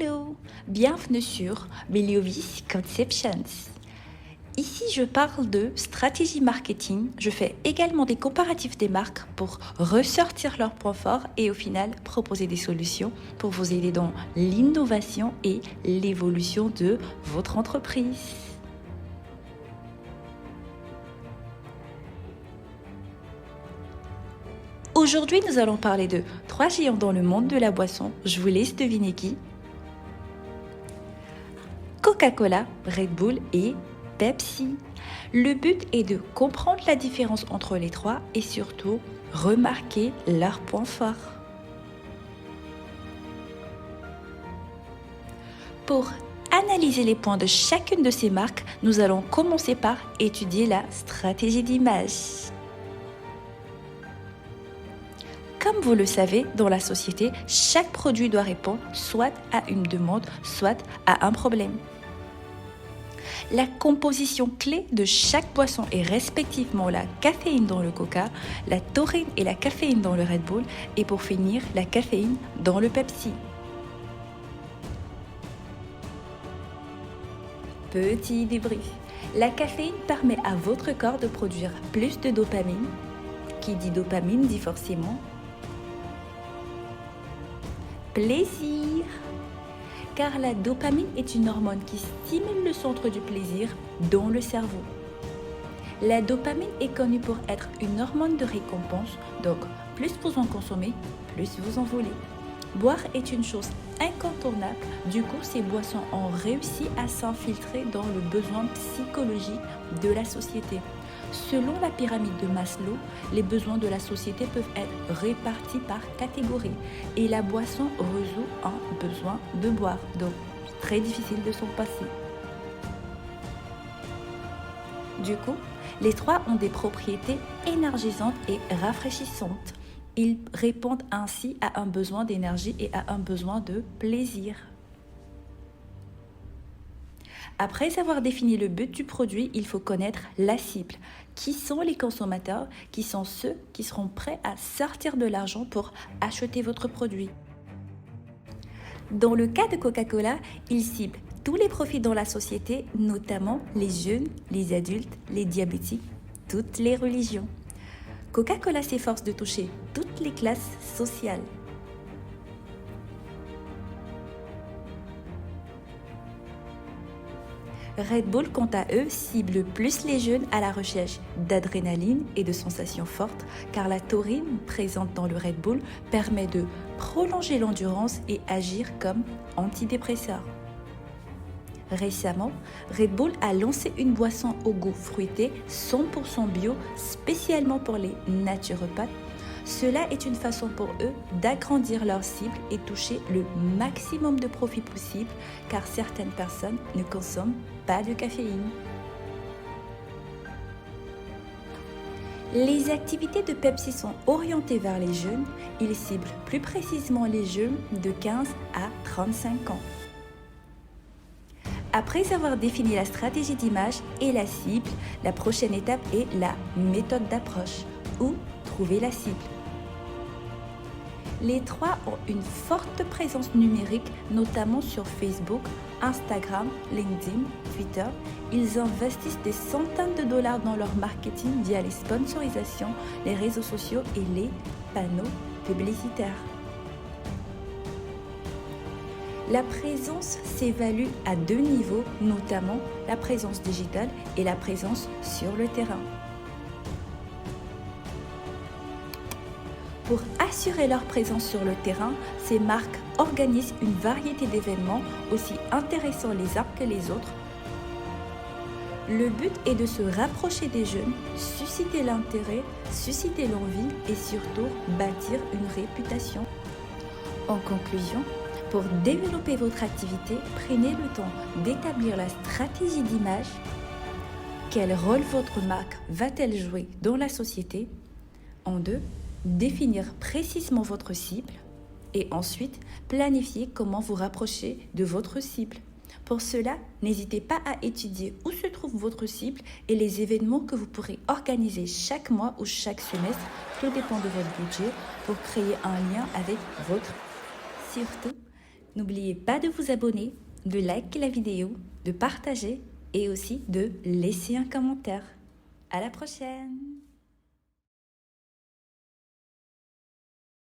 Hello, bienvenue sur Miliovis Conceptions. Ici, je parle de stratégie marketing. Je fais également des comparatifs des marques pour ressortir leurs points forts et au final proposer des solutions pour vous aider dans l'innovation et l'évolution de votre entreprise. Aujourd'hui, nous allons parler de 3 géants dans le monde de la boisson. Je vous laisse deviner qui. Coca-Cola, Red Bull et Pepsi. Le but est de comprendre la différence entre les trois et surtout remarquer leurs points forts. Pour analyser les points de chacune de ces marques, nous allons commencer par étudier la stratégie d'image. Comme vous le savez, dans la société, chaque produit doit répondre soit à une demande, soit à un problème. La composition clé de chaque boisson est respectivement la caféine dans le Coca, la taurine et la caféine dans le Red Bull et pour finir, la caféine dans le Pepsi. Petit débrief. La caféine permet à votre corps de produire plus de dopamine. Qui dit dopamine dit forcément plaisir. Car la dopamine est une hormone qui stimule le centre du plaisir dans le cerveau. La dopamine est connue pour être une hormone de récompense, donc plus vous en consommez, plus vous en voulez. Boire est une chose incontournable, du coup ces boissons ont réussi à s'infiltrer dans le besoin psychologique de la société. Selon la pyramide de Maslow, les besoins de la société peuvent être répartis par catégorie et la boisson résout un besoin de boire, donc très difficile de s'en passer. Du coup, les trois ont des propriétés énergisantes et rafraîchissantes. Ils répondent ainsi à un besoin d'énergie et à un besoin de plaisir. Après avoir défini le but du produit, il faut connaître la cible. Qui sont les consommateurs? Qui sont ceux qui seront prêts à sortir de l'argent pour acheter votre produit? Dans le cas de Coca-Cola, il cible tous les profils dans la société, notamment les jeunes, les adultes, les diabétiques, toutes les religions. Coca-Cola s'efforce de toucher toutes les classes sociales. Red Bull, quant à eux, cible plus les jeunes à la recherche d'adrénaline et de sensations fortes, car la taurine présente dans le Red Bull permet de prolonger l'endurance et agir comme antidépresseur. Récemment, Red Bull a lancé une boisson au goût fruité 100% bio spécialement pour les naturopathes. Cela est une façon pour eux d'agrandir leur cible et toucher le maximum de profit possible car certaines personnes ne consomment pas de caféine. Les activités de Pepsi sont orientées vers les jeunes. Ils ciblent plus précisément les jeunes de 15 à 35 ans. Après avoir défini la stratégie d'image et la cible, la prochaine étape est la méthode d'approche ou trouver la cible. Les trois ont une forte présence numérique, notamment sur Facebook, Instagram, LinkedIn, Twitter. Ils investissent des centaines de dollars dans leur marketing via les sponsorisations, les réseaux sociaux et les panneaux publicitaires. La présence s'évalue à 2 niveaux, notamment la présence digitale et la présence sur le terrain. Pour assurer leur présence sur le terrain, ces marques organisent une variété d'événements aussi intéressants les uns que les autres. Le but est de se rapprocher des jeunes, susciter l'intérêt, susciter l'envie et surtout bâtir une réputation. En conclusion, pour développer votre activité, prenez le temps d'établir la stratégie d'image. Quel rôle votre marque va-t-elle jouer dans la société? En 2, définir précisément votre cible et ensuite planifier comment vous rapprocher de votre cible. Pour cela, n'hésitez pas à étudier où se trouve votre cible et les événements que vous pourrez organiser chaque mois ou chaque semestre, tout dépend de votre budget, pour créer un lien avec votre. Surtout, N'oubliez pas de vous abonner, de liker la vidéo, de partager et aussi de laisser un commentaire. À la prochaine!